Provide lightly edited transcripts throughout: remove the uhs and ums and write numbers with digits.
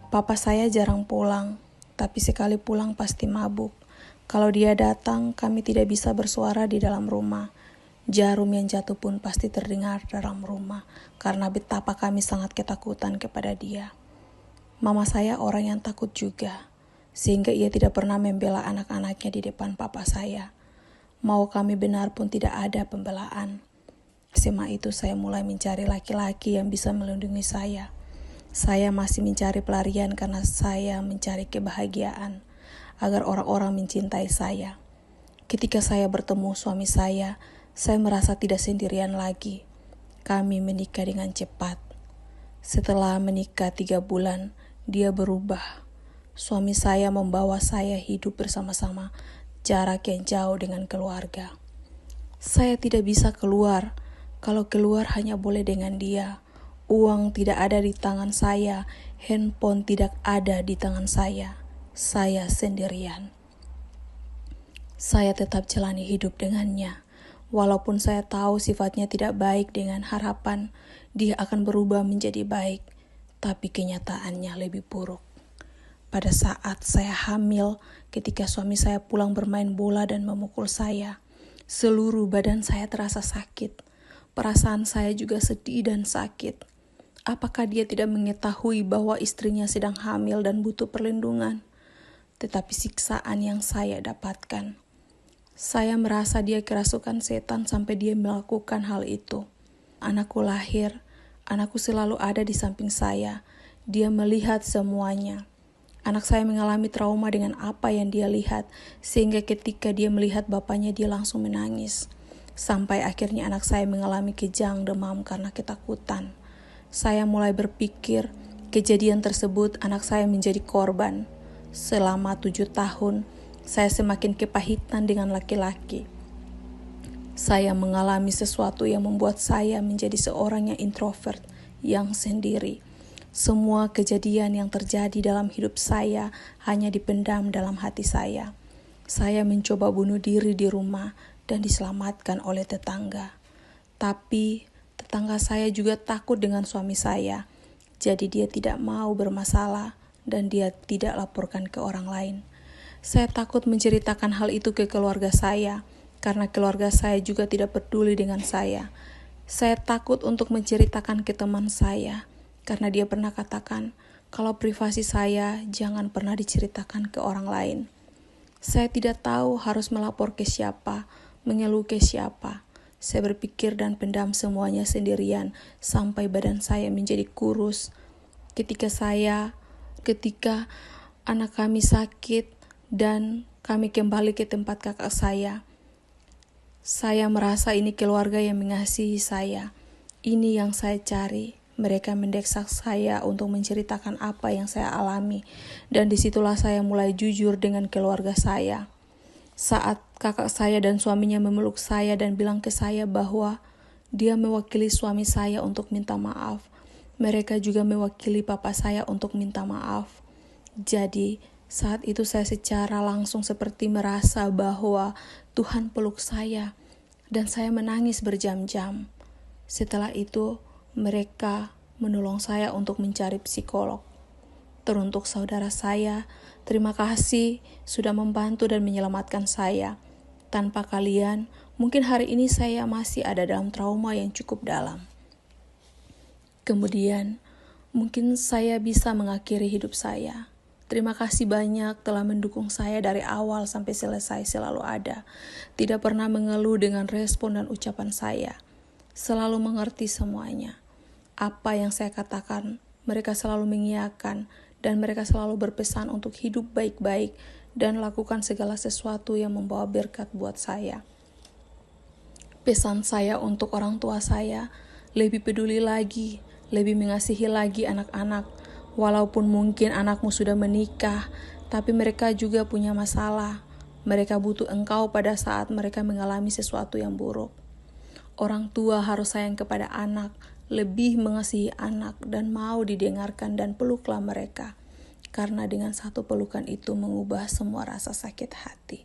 Papa saya jarang pulang, tapi sekali pulang pasti mabuk. Kalau dia datang, kami tidak bisa bersuara di dalam rumah. Jarum yang jatuh pun pasti terdengar dalam rumah, karena betapa kami sangat ketakutan kepada dia. Mama saya orang yang takut juga, sehingga ia tidak pernah membela anak-anaknya di depan papa saya. Mau kami benar pun tidak ada pembelaan. SMA itu saya mulai mencari laki-laki yang bisa melindungi saya. Saya masih mencari pelarian karena saya mencari kebahagiaan, agar orang-orang mencintai saya. Ketika saya bertemu suami saya merasa tidak sendirian lagi. Kami menikah dengan cepat. Setelah menikah 3 bulan, dia berubah. Suami saya membawa saya hidup bersama-sama, jarak yang jauh dengan keluarga. Saya tidak bisa keluar. Kalau keluar hanya boleh dengan dia. Uang tidak ada di tangan saya, handphone tidak ada di tangan saya. Saya sendirian. Saya tetap jalani hidup dengannya. Walaupun saya tahu sifatnya tidak baik dengan harapan dia akan berubah menjadi baik, tapi kenyataannya lebih buruk. Pada saat saya hamil, ketika suami saya pulang bermain bola dan memukul saya, seluruh badan saya terasa sakit. Perasaan saya juga sedih dan sakit. Apakah dia tidak mengetahui bahwa istrinya sedang hamil dan butuh perlindungan? Tetapi siksaan yang saya dapatkan. Saya merasa dia kerasukan setan sampai dia melakukan hal itu. Anakku lahir, anakku selalu ada di samping saya. Dia melihat semuanya. Anak saya mengalami trauma dengan apa yang dia lihat, sehingga ketika dia melihat bapaknya dia langsung menangis. Sampai akhirnya anak saya mengalami kejang demam karena ketakutan. Saya mulai berpikir kejadian tersebut anak saya menjadi korban. Selama 7 tahun, saya semakin kepahitan dengan laki-laki. Saya mengalami sesuatu yang membuat saya menjadi seorang yang introvert, yang sendiri. Semua kejadian yang terjadi dalam hidup saya hanya dipendam dalam hati saya. Saya mencoba bunuh diri di rumah dan diselamatkan oleh tetangga. Tapi tetangga saya juga takut dengan suami saya. Jadi dia tidak mau bermasalah dan dia tidak laporkan ke orang lain. Saya takut menceritakan hal itu ke keluarga saya karena keluarga saya juga tidak peduli dengan saya. Saya takut untuk menceritakan ke teman saya karena dia pernah katakan, kalau privasi saya jangan pernah diceritakan ke orang lain. Saya tidak tahu harus melapor ke siapa, mengeluh ke siapa. Saya berpikir dan pendam semuanya sendirian sampai badan saya menjadi kurus. Ketika anak kami sakit dan kami kembali ke tempat kakak saya merasa ini keluarga yang mengasihi saya. Ini yang saya cari. Mereka mendesak saya untuk menceritakan apa yang saya alami, dan disitulah saya mulai jujur dengan keluarga saya. Saat kakak saya dan suaminya memeluk saya dan bilang ke saya bahwa dia mewakili suami saya untuk minta maaf, mereka juga mewakili papa saya untuk minta maaf. Jadi saat itu saya secara langsung seperti merasa bahwa Tuhan peluk saya, dan saya menangis berjam-jam. Setelah itu mereka menolong saya untuk mencari psikolog. Teruntuk saudara saya, terima kasih sudah membantu dan menyelamatkan saya. Tanpa kalian, mungkin hari ini saya masih ada dalam trauma yang cukup dalam. Kemudian, mungkin saya bisa mengakhiri hidup saya. Terima kasih banyak telah mendukung saya dari awal sampai selesai, selalu ada. Tidak pernah mengeluh dengan respon dan ucapan saya. Selalu mengerti semuanya. Apa yang saya katakan, mereka selalu mengiyakan, dan mereka selalu berpesan untuk hidup baik-baik dan lakukan segala sesuatu yang membawa berkat buat saya. Pesan saya untuk orang tua saya, lebih peduli lagi, lebih mengasihi lagi anak-anak. Walaupun mungkin anakmu sudah menikah, tapi mereka juga punya masalah. Mereka butuh engkau pada saat mereka mengalami sesuatu yang buruk. Orang tua harus sayang kepada anak, lebih mengasihi anak dan mau didengarkan, dan peluklah mereka. Karena dengan satu pelukan itu mengubah semua rasa sakit hati.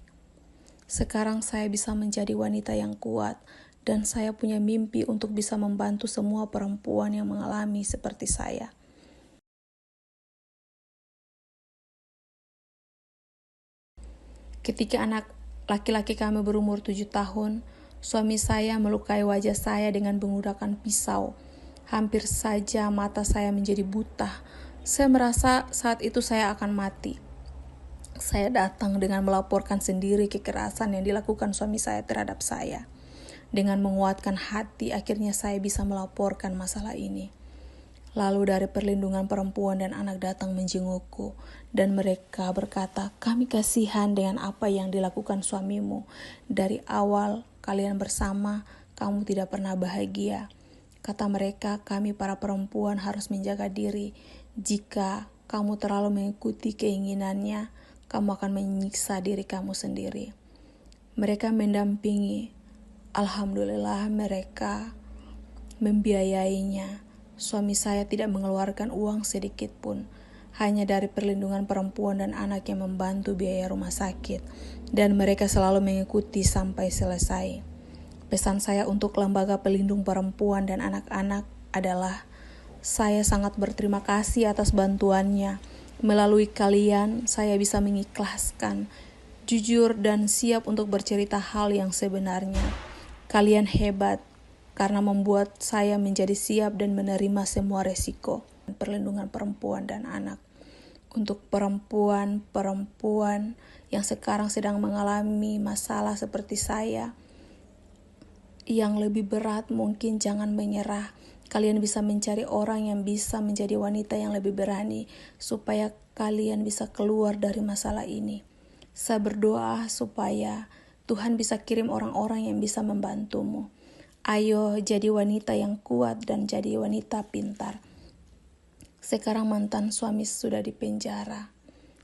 Sekarang saya bisa menjadi wanita yang kuat, dan saya punya mimpi untuk bisa membantu semua perempuan yang mengalami seperti saya. Ketika anak laki-laki kami berumur 7 tahun, suami saya melukai wajah saya dengan menggunakan pisau. Hampir saja mata saya menjadi buta. Saya merasa saat itu saya akan mati. Saya datang dengan melaporkan sendiri kekerasan yang dilakukan suami saya terhadap saya. Dengan menguatkan hati, akhirnya saya bisa melaporkan masalah ini. Lalu dari perlindungan perempuan dan anak datang menjengukku, dan mereka berkata, "Kami kasihan dengan apa yang dilakukan suamimu. Dari awal kalian bersama, kamu tidak pernah bahagia." Kata mereka, "Kami para perempuan harus menjaga diri. Jika kamu terlalu mengikuti keinginannya, kamu akan menyiksa diri kamu sendiri." Mereka mendampingi. Alhamdulillah mereka membiayainya. Suami saya tidak mengeluarkan uang sedikit pun. Hanya dari perlindungan perempuan dan anak yang membantu biaya rumah sakit. Dan mereka selalu mengikuti sampai selesai. Pesan saya untuk Lembaga Pelindung Perempuan dan Anak-anak adalah, saya sangat berterima kasih atas bantuannya. Melalui kalian, saya bisa mengikhlaskan, jujur dan siap untuk bercerita hal yang sebenarnya. Kalian hebat karena membuat saya menjadi siap dan menerima semua resiko. Perlindungan perempuan dan anak. Untuk perempuan-perempuan yang sekarang sedang mengalami masalah seperti saya, yang lebih berat, mungkin jangan menyerah. Kalian bisa mencari orang yang bisa menjadi wanita yang lebih berani, supaya kalian bisa keluar dari masalah ini. Saya berdoa supaya Tuhan bisa kirim orang-orang yang bisa membantumu. Ayo jadi wanita yang kuat dan jadi wanita pintar. Sekarang mantan suami sudah dipenjara,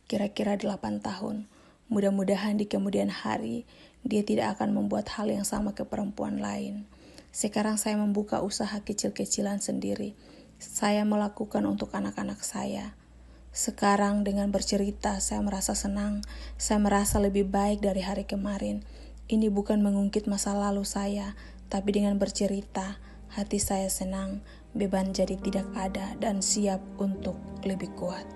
kira-kira 8 tahun. Mudah-mudahan di kemudian hari, dia tidak akan membuat hal yang sama ke perempuan lain. Sekarang saya membuka usaha kecil-kecilan sendiri. Saya melakukan untuk anak-anak saya. Sekarang dengan bercerita, saya merasa senang. Saya merasa lebih baik dari hari kemarin. Ini bukan mengungkit masa lalu saya, tapi dengan bercerita, hati saya senang, beban jadi tidak ada dan siap untuk lebih kuat.